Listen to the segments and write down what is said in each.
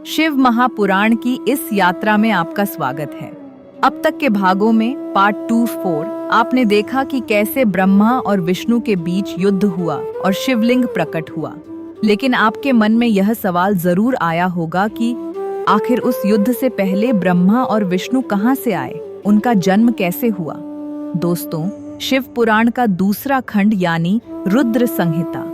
शिव महापुराण की इस यात्रा में आपका स्वागत है। अब तक के भागों में पार्ट 2-4 आपने देखा कि कैसे ब्रह्मा और विष्णु के बीच युद्ध हुआ और शिवलिंग प्रकट हुआ। लेकिन आपके मन में यह सवाल जरूर आया होगा कि आखिर उस युद्ध से पहले ब्रह्मा और विष्णु कहां से आए, उनका जन्म कैसे हुआ। दोस्तों, शिव पुराण का दूसरा खंड यानी रुद्र संहिता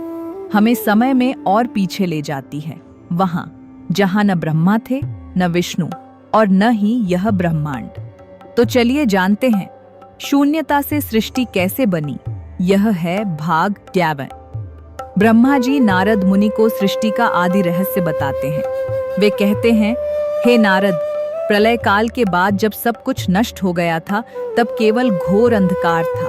हमें समय में और पीछे ले जाती है, वहां जहां न ब्रह्मा थे, न विष्णु और न ही यह ब्रह्मांड। तो चलिए जानते हैं शून्यता से सृष्टि कैसे बनी। यह है भाग 11। ब्रह्मा जी नारद मुनि को सृष्टि का आदि रहस्य बताते हैं। वे कहते हैं, हे नारद, प्रलय काल के बाद जब सब कुछ नष्ट हो गया था, तब केवल घोर अंधकार था।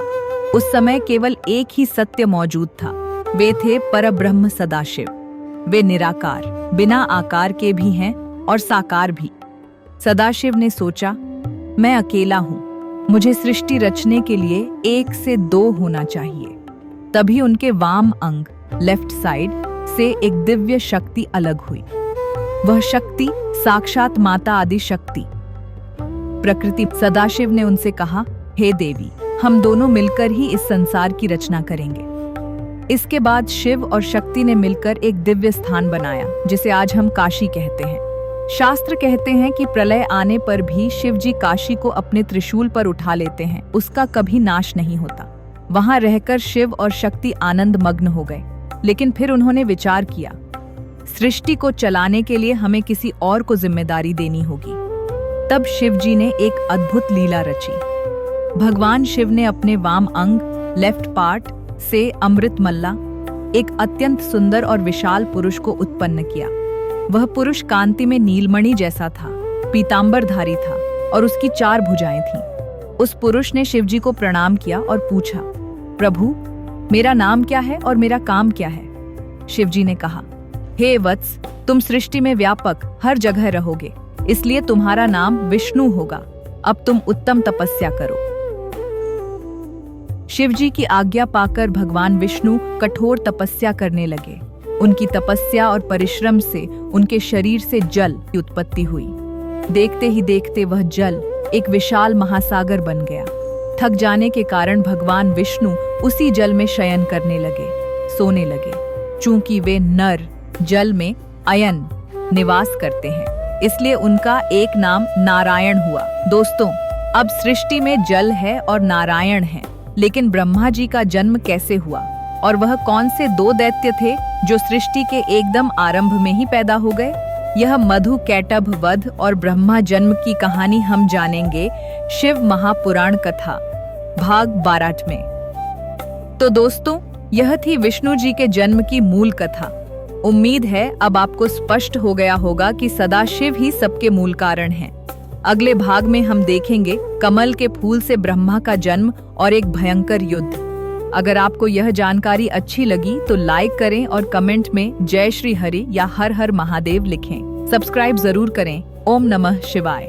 उस समय केवल एक ही सत्य मौजूद था, वे थे परब्रह्म सदाशिव। वे निराकार, बिना आकार के भी हैं और साकार भी। सदाशिव ने सोचा, मैं अकेला हूं, मुझे सृष्टि रचने के लिए 1 से 2 होना चाहिए। तभी उनके वाम अंग लेफ्ट साइड से एक दिव्य शक्ति अलग हुई। वह शक्ति साक्षात माता आदि शक्ति प्रकृति। सदाशिव ने उनसे कहा, हे देवी, हम दोनों मिलकर ही इस संसार की रचना करेंगे। इसके बाद शिव और शक्ति ने मिलकर एक दिव्य स्थान बनाया, जिसे आज हम काशी कहते हैं। शास्त्र कहते हैं कि प्रलय आने पर भी शिव जी काशी को अपने त्रिशूल पर उठा लेते हैं, उसका कभी नाश नहीं होता। वहां रहकर शिव और शक्ति आनंद मग्न हो गए। लेकिन फिर उन्होंने विचार किया, सृष्टि को चलाने के लिए हमें किसी और को जिम्मेदारी देनी होगी। तब शिव जी ने एक अद्भुत लीला रची। भगवान शिव ने अपने वाम अंग लेफ्ट पार्ट से अमृत मल्ला, एक अत्यंत सुंदर और विशाल पुरुष को उत्पन्न किया। वह पुरुष कांति में नीलमणि जैसा था, पीतांबरधारी था और उसकी 4 भुजाएं थीं। उस पुरुष ने शिव जी को प्रणाम किया और पूछा, प्रभु, मेरा नाम क्या है और मेरा काम क्या है। शिव जी ने कहा, हे वत्स, तुम सृष्टि में व्यापक हर जगह रहोगे, इसलिए तुम्हारा नाम विष्णु होगा। अब तुम उत्तम तपस्या करो। शिवजी की आज्ञा पाकर भगवान विष्णु कठोर तपस्या करने लगे। उनकी तपस्या और परिश्रम से उनके शरीर से जल की उत्पत्ति हुई। देखते ही देखते वह जल एक विशाल महासागर बन गया। थक जाने के कारण भगवान विष्णु उसी जल में शयन करने लगे, सोने लगे। चूंकि वे नर जल में अयन निवास करते हैं, इसलिए उनका एक नाम नारायण हुआ। दोस्तों, अब सृष्टि में जल है और नारायण है, लेकिन ब्रह्मा जी का जन्म कैसे हुआ और वह कौन से 2 दैत्य थे जो सृष्टि के एकदम आरंभ में ही पैदा हो गए। यह मधु कैटभ वध और ब्रह्मा जन्म की कहानी हम जानेंगे शिव महापुराण कथा भाग 12 में। तो दोस्तों, यह थी विष्णु जी के जन्म की मूल कथा। उम्मीद है अब आपको स्पष्ट हो गया होगा कि सदाशिव ही सबके मूल कारण हैं। अगले भाग में हम देखेंगे कमल के फूल से ब्रह्मा का जन्म और एक भयंकर युद्ध। अगर आपको यह जानकारी अच्छी लगी तो लाइक करें और कमेंट में जय श्री हरि या हर हर महादेव लिखें। सब्सक्राइब जरूर करें। ओम नमः शिवाय।